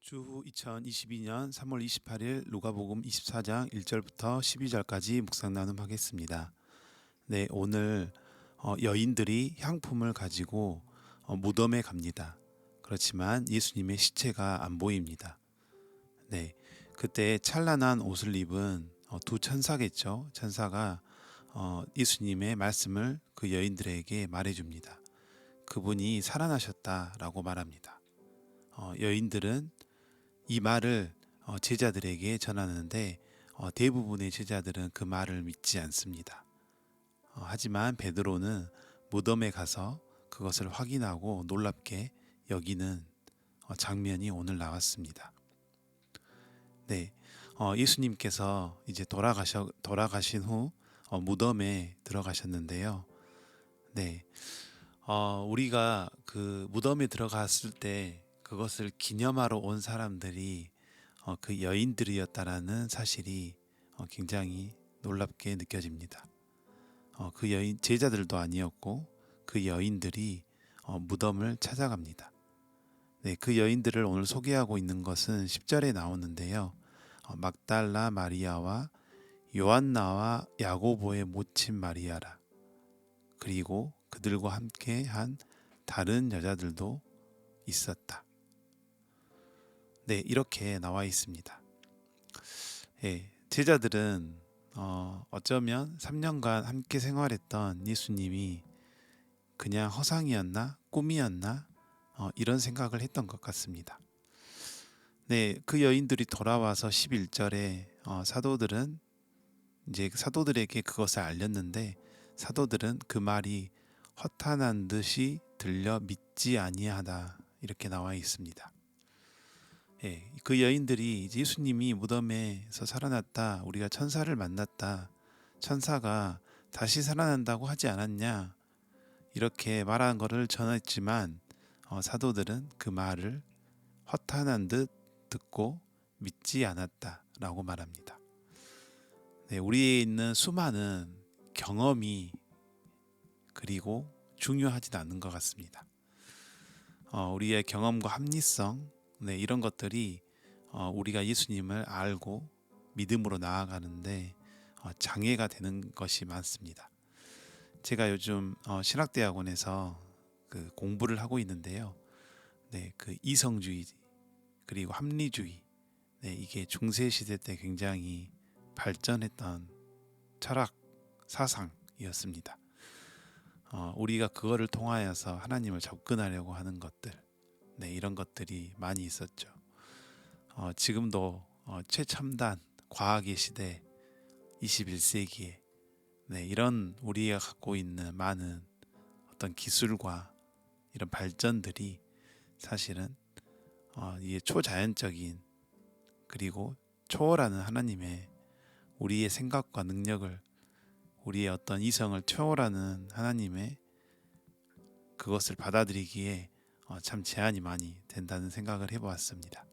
주후 2022년 3월 28일 누가복음 24장 1절부터 12절까지 묵상 나눔하겠습니다. 네, 오늘 여인들이 향품을 가지고 무덤에 갑니다. 그렇지만 예수님의 시체가 안 보입니다. 네, 그때 찬란한 옷을 입은 두 천사겠죠. 천사가 예수님의 말씀을 그 여인들에게 말해줍니다. 그분이 살아나셨다라고 말합니다. 여인들은 이 말을 제자들에게 전하는데 대부분의 제자들은 그 말을 믿지 않습니다. 하지만 베드로는 무덤에 가서 그것을 확인하고 놀랍게 여기는 장면이 오늘 나왔습니다. 네, 예수님께서 이제 돌아가신 후 무덤에 들어가셨는데요. 네, 우리가 그 무덤에 들어갔을 때 그것을 기념하러 온 사람들이 그 여인들이었다라는 사실이 굉장히 놀랍게 느껴집니다. 그 여인 제자들도 아니었고 그 여인들이 무덤을 찾아갑니다. 네, 그 여인들을 오늘 소개하고 있는 것은 10절에 나오는데요. 막달라 마리아와 요한나와 야고보의 모친 마리아라. 그리고 그들과 함께 한 다른 여자들도 있었다. 네, 이렇게 나와 있습니다. 예, 제자들은 어쩌면 3년간 함께 생활했던 예수님이 그냥 허상이었나 꿈이었나 이런 생각을 했던 것 같습니다. 네, 그 여인들이 돌아와서 11절에 사도들은 이제 사도들에게 그것을 알렸는데 사도들은 그 말이 허탄한 듯이 들려 믿지 아니하다 이렇게 나와 있습니다. 예, 그 여인들이 이제 예수님이 무덤에서 살아났다, 우리가 천사를 만났다, 천사가 다시 살아난다고 하지 않았냐 이렇게 말한 것을 전했지만 사도들은 그 말을 허탄한 듯 듣고 믿지 않았다라고 말합니다. 네, 우리에 있는 수많은 경험이 그리고 중요하진 않은 것 같습니다. 우리의 경험과 합리성, 네, 이런 것들이 우리가 예수님을 알고 믿음으로 나아가는데 장애가 되는 것이 많습니다. 제가 요즘 신학대학원에서 그 공부를 하고 있는데요. 네, 그 이성주의 그리고 합리주의, 네, 이게 중세 시대 때 굉장히 발전했던 철학 사상이었습니다. 우리가 그거를 통하여서 하나님을 접근하려고 하는 것들, 네, 이런 것들이 많이 있었죠. 지금도 최첨단 과학의 시대 21세기에 네, 이런 우리가 갖고 있는 많은 어떤 기술과 이런 발전들이 사실은 이 초자연적인 그리고 초월하는 하나님의 우리의 생각과 능력을 우리의 어떤 이성을 초월하는 하나님의 그것을 받아들이기에 참 제한이 많이 된다는 생각을 해보았습니다.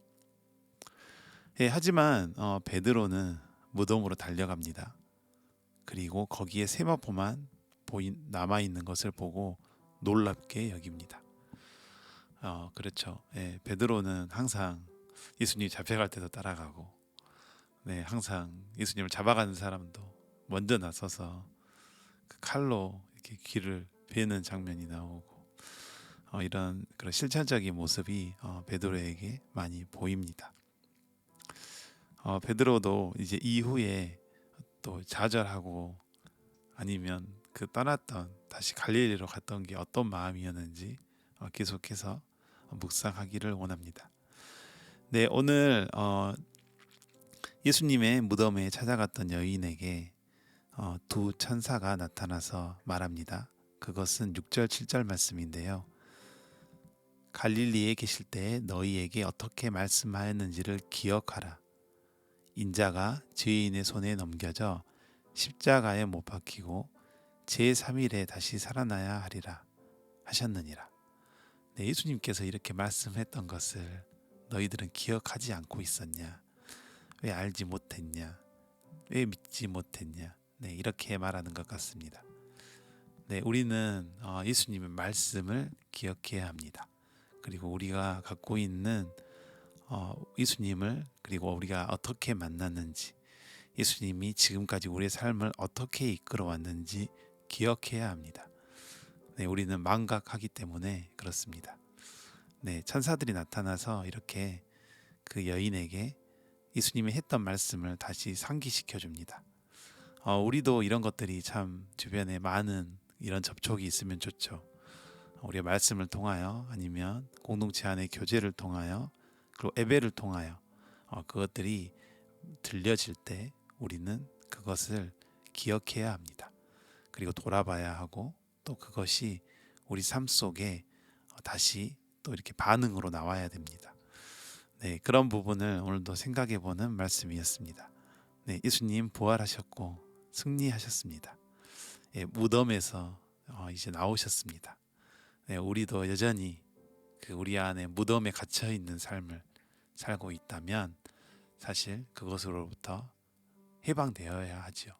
예, 하지만 베드로는 무덤으로 달려갑니다. 그리고 거기에 세마포만 남아있는 것을 보고 놀랍게 여깁니다. 그렇죠. 예, 베드로는 항상 예수님이 잡혀갈 때도 따라가고, 네, 항상 예수님을 잡아가는 사람도 먼저 나서서 그 칼로 이렇게 귀를 베는 장면이 나오고, 이런 그런 실천적인 모습이 베드로에게 많이 보입니다. 베드로도 이제 이후에 또 좌절하고 아니면 그 떠났던 다시 갈릴리로 갔던 게 어떤 마음이었는지 계속해서 묵상하기를 원합니다. 네, 오늘 예수님의 무덤에 찾아갔던 여인에게 두 천사가 나타나서 말합니다. 그것은 6절 7절 말씀인데요. 갈릴리에 계실 때 너희에게 어떻게 말씀하였는지를 기억하라. 인자가 죄인의 손에 넘겨져 십자가에 못 박히고 제3일에 다시 살아나야 하리라 하셨느니라. 네, 예수님께서 이렇게 말씀했던 것을 너희들은 기억하지 않고 있었냐? 왜 알지 못했냐? 왜 믿지 못했냐? 네, 이렇게 말하는 것 같습니다. 네, 우리는 예수님의 말씀을 기억해야 합니다. 그리고 우리가 갖고 있는 예수님을 그리고 우리가 어떻게 만났는지, 예수님이 지금까지 우리의 삶을 어떻게 이끌어 왔는지 기억해야 합니다. 네, 우리는 망각하기 때문에 그렇습니다. 네, 천사들이 나타나서 이렇게 그 여인에게 예수님이 했던 말씀을 다시 상기시켜 줍니다. 우리도 이런 것들이 참 주변에 많은 이런 접촉이 있으면 좋죠. 우리의 말씀을 통하여 아니면 공동체 안의 교제를 통하여 그리고 예배를 통하여 그것들이 들려질 때 우리는 그것을 기억해야 합니다. 그리고 돌아봐야 하고 또 그것이 우리 삶 속에 다시 또 이렇게 반응으로 나와야 됩니다. 네, 그런 부분을 오늘도 생각해 보는 말씀이었습니다. 네, 예수님 부활하셨고 승리하셨습니다. 예, 무덤에서 이제 나오셨습니다. 네, 우리도 여전히 그 우리 안에 무덤에 갇혀 있는 삶을 살고 있다면 사실 그것으로부터 해방되어야 하죠.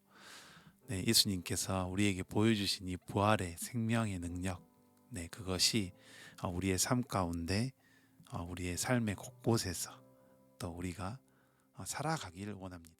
네, 예수님께서 우리에게 보여주신 이 부활의 생명의 능력, 네, 그것이 우리의 삶 가운데 우리의 삶의 곳곳에서 또 우리가 살아가기를 원합니다.